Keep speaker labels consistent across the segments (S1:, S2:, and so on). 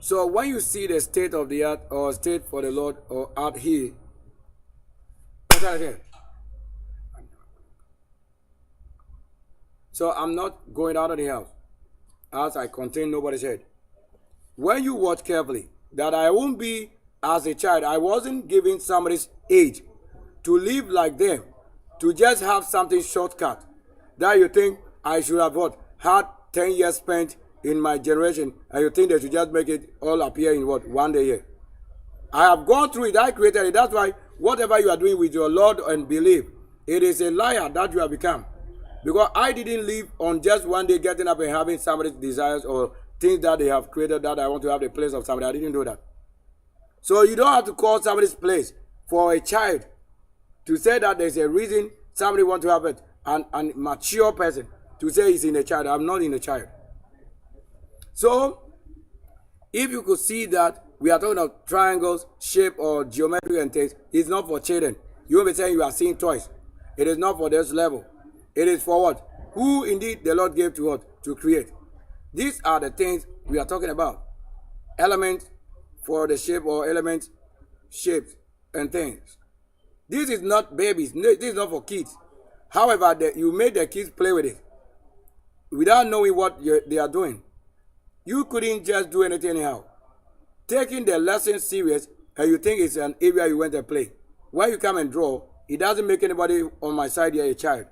S1: So when you see the state of the earth or state for the Lord or out here, so I'm not going out of the house as I contain nobody's head. When you watch carefully, that I won't be as a child. I wasn't given somebody's age to live like them, to just have something shortcut that you think I should have what had 10 years spent in my generation, and you think they should just make it all appear in what 1 day here. I have gone through it. I created it. That's why whatever you are doing with your Lord and belief, it is a liar that you have become. Because I didn't live on just 1 day getting up and having somebody's desires or things that they have created that I want to have the place of somebody. I didn't do that. So you don't have to call somebody's place for a child to say that there's a reason somebody want to have it. An mature person to say he's in a child. I'm not in a child. So if you could see that we are talking of triangles, shape, or geometry and things, it's not for children. You won't be saying you are seeing toys. It is not for this level. It is for what? Who indeed the Lord gave to what? To create. These are the things we are talking about. Elements for the shape or elements, shapes, and things. This is not babies. This is not for kids. However, you made the kids play with it without knowing what they are doing. You couldn't just do anything anyhow. Taking the lesson serious and you think it's an area you went to play. When you come and draw, it doesn't make anybody on my side here a child.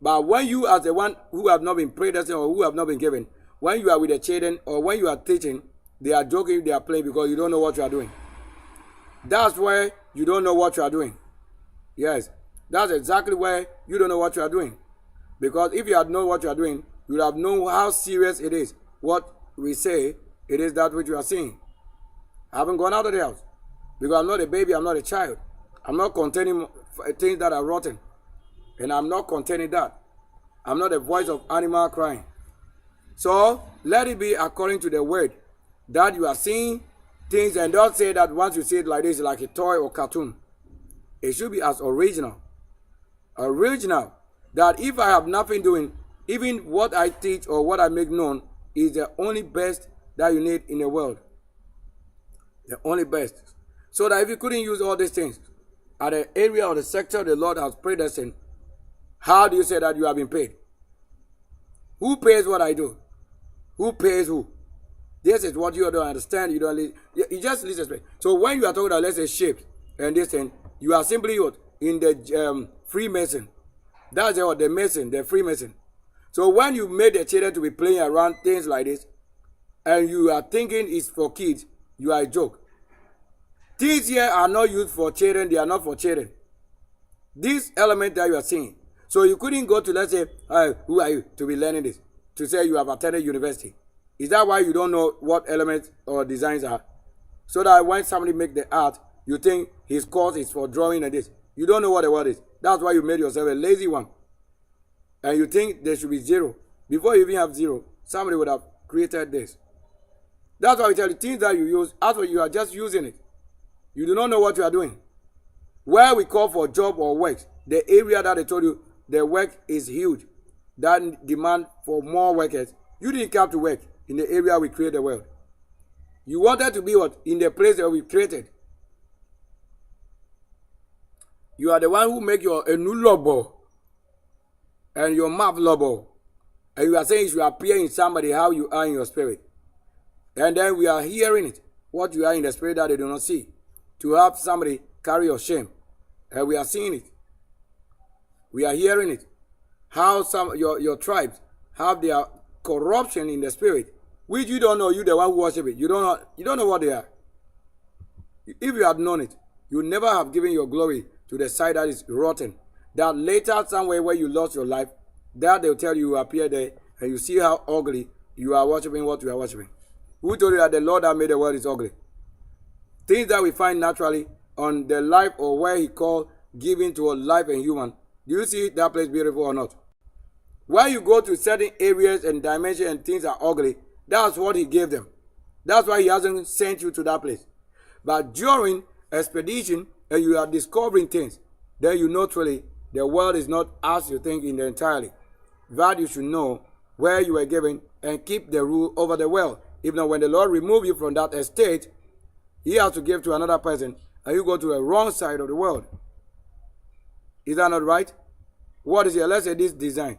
S1: But when you as the one who have not been predestined or who have not been given, when you are with the children or when you are teaching, they are joking, they are playing because you don't know what you are doing. That's where you don't know what you are doing. Yes, that's exactly where you don't know what you are doing. Because if you had known what you are doing, you would have known how serious it is. What we say, it is that which you are seeing. I haven't gone out of the house. Because I'm not a baby, I'm not a child. I'm not containing things that are rotten. And I'm not containing that. I'm not a voice of animal crying. So, let it be according to the word that you are seeing things, and don't say that once you see it like this, like a toy or cartoon. It should be as original. Original. That if I have nothing doing, even what I teach or what I make known is the only best that you need in the world. The only best. So that if you couldn't use all these things at the area or the sector the Lord has predestined, how do you say that you have been paid? Who pays what I do? Who pays who? This is what you don't understand. You don't. You just listen. So when you are talking about, let's say, shapes and this thing, you are simply what in the Freemason. That's what the Mason, the Freemason. So when you made the children to be playing around things like this, and you are thinking it's for kids, you are a joke. Things here are not used for children. They are not for children. This element that you are seeing. So you couldn't go to, let's say, who are you to be learning this? To say you have attended university. Is that why you don't know what elements or designs are? So that when somebody make the art, you think his course is for drawing and this. You don't know what the word is. That's why you made yourself a lazy one. And you think there should be zero. Before you even have zero, somebody would have created this. That's why we tell you things that you use, after you are just using it. You do not know what you are doing. Where we call for job or work, the area that I told you, the work is huge. That demand for more workers. You didn't come to work in the area we create the world. You wanted to be what? In the place that we created. You are the one who make your a new lobo and your mouth lobo. And you are saying you appear in somebody how you are in your spirit. And then we are hearing it. What you are in the spirit that they do not see. To have somebody carry your shame. And we are seeing it. We are hearing it. How some your tribes have their corruption in the spirit, which you don't know. You the one who worship it. You don't know what they are. If you had known it, you would never have given your glory to the side that is rotten. That later somewhere where you lost your life, that they'll tell you appear there and you see how ugly you are worshiping what you are worshiping. Who told you that the Lord that made the world is ugly? Things that we find naturally on the life or where he called giving to a life and human. Do you see that place beautiful or not? When you go to certain areas and dimensions and things are ugly, that's what he gave them. That's why he hasn't sent you to that place. But during expedition and you are discovering things, then you know truly the world is not as you think in the entirely. That you should know where you were given and keep the rule over the world. If not, when the Lord remove you from that estate, he has to give to another person, and you go to the wrong side of the world. Is that not right? What is here? Let's say this design.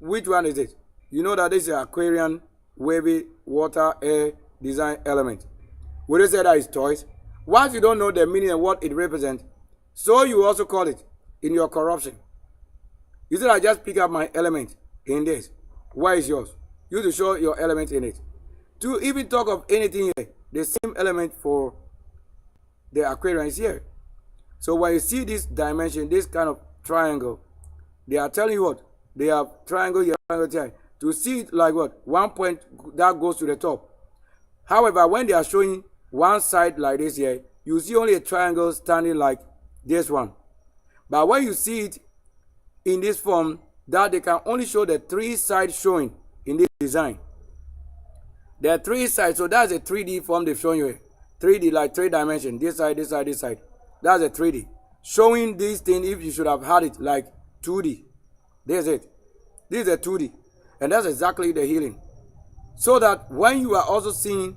S1: Which one is it? You know that this is an Aquarian, wavy, water, air design element. Would you say that is toys? Once you don't know the meaning and what it represents, so you also call it in your corruption. You said I just pick up my element in this. Why is yours? You to show your element in it. To even talk of anything here, the same element for the Aquarian is here. So when you see this dimension, this kind of triangle, they are telling you what? They have triangle here, to see it like what? One point that goes to the top. However, when they are showing one side like this here, you see only a triangle standing like this one. But when you see it in this form, that they can only show the three sides showing in this design. There are three sides, so that's a 3D form they've shown you here. 3D, like 3 dimensions, this side, this side, this side. That's a 3D. Showing this thing if you should have had it like 2D. There's it. This is a 2D. And that's exactly the healing. So that when you are also seeing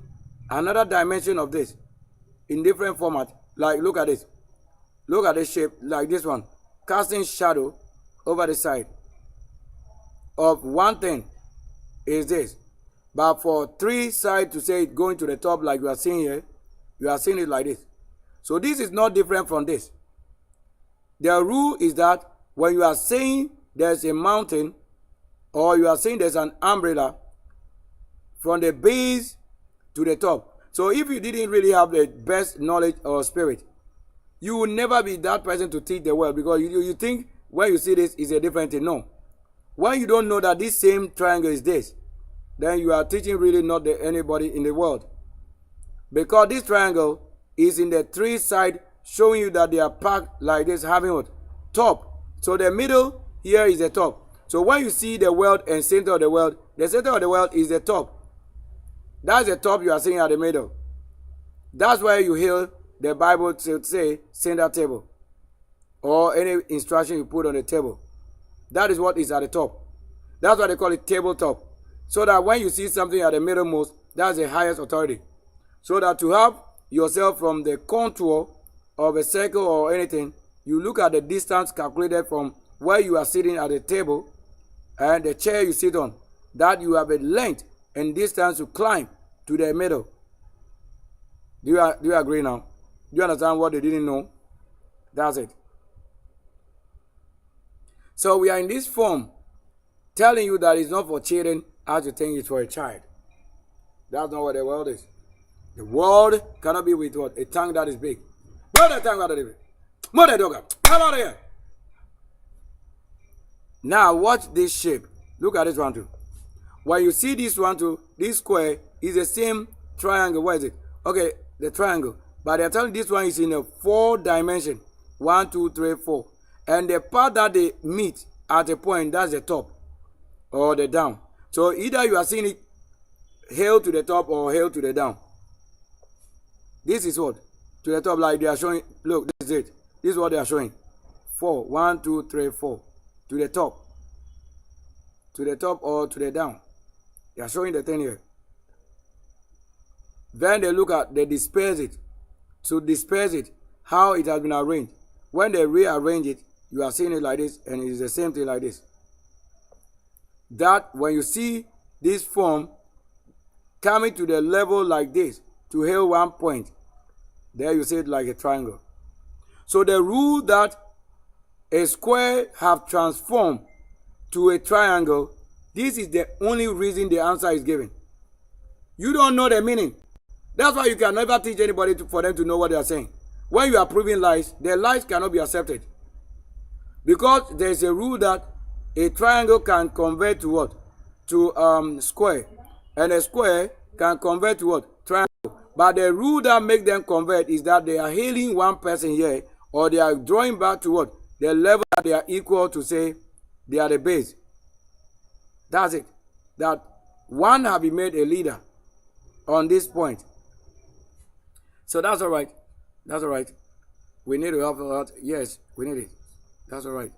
S1: another dimension of this in different format, like look at this. Look at this shape, like this one. Casting shadow over the side of one thing is this. But for 3 sides to say it going to the top like you are seeing here, you are seeing it like this. So this is not different from this. The rule is that when you are saying there's a mountain or you are saying there's an umbrella from the base to the top. So if you didn't really have the best knowledge or spirit, you will never be that person to teach the world, because you think when you see this is a different thing. No. When you don't know that this same triangle is this, then you are teaching really not anybody in the world. Because this triangle is in the 3 sides, showing you that they are packed like this, having what? Top. So the middle here is the top. So when you see the world and center of the world is the top. That's the top you are seeing at the middle. That's why you hear the Bible to say center table, or any instruction you put on the table. That is what is at the top. That's why they call it tabletop. So that when you see something at the middlemost, that's the highest authority. So that to have yourself from the contour of a circle or anything, you look at the distance calculated from where you are sitting at the table and the chair you sit on, that you have a length and distance to climb to the middle. Do you agree now? Do you understand what they didn't know? That's it. So we are in this form telling you that it's not for children as you think it's for a child. That's not what the world is. The world cannot be with what? A tongue that is big. Where the tongue that is big? Mother dog, come out of here. Now watch this shape. Look at this one too. When you see this one too, this square is the same triangle. What is it? Okay, the triangle. But they're telling this one is in a 4 dimension. 1, 2, 3, 4. And the part that they meet at a point, that's the top or the down. So either you are seeing it hail to the top or hail to the down. This is what? To the top, like they are showing. Look, this is it. This is what they are showing. 4. 1, 2, 3, 4. To the top. To the top or to the down. They are showing the thing here. Then they look at, they disperse it. To disperse it, how it has been arranged. When they rearrange it, you are seeing it like this, and it is the same thing like this. That when you see this form coming to the level like this, to hail one point, there you see it like a triangle. So the rule that a square have transformed to a triangle, this is the only reason the answer is given. You don't know the meaning. That's why you can never teach anybody for them to know what they are saying. When you are proving lies, their lies cannot be accepted. Because there is a rule that a triangle can convert to what? To square. And a square can convert to what? Triangle. But the rule that makes them convert is that they are hailing one person here, or they are drawing back to what? The level that they are equal to, say they are the base. That's it. That one have been made a leader on this point. So that's all right. That's all right. We need to help a lot. Yes, we need it. That's all right.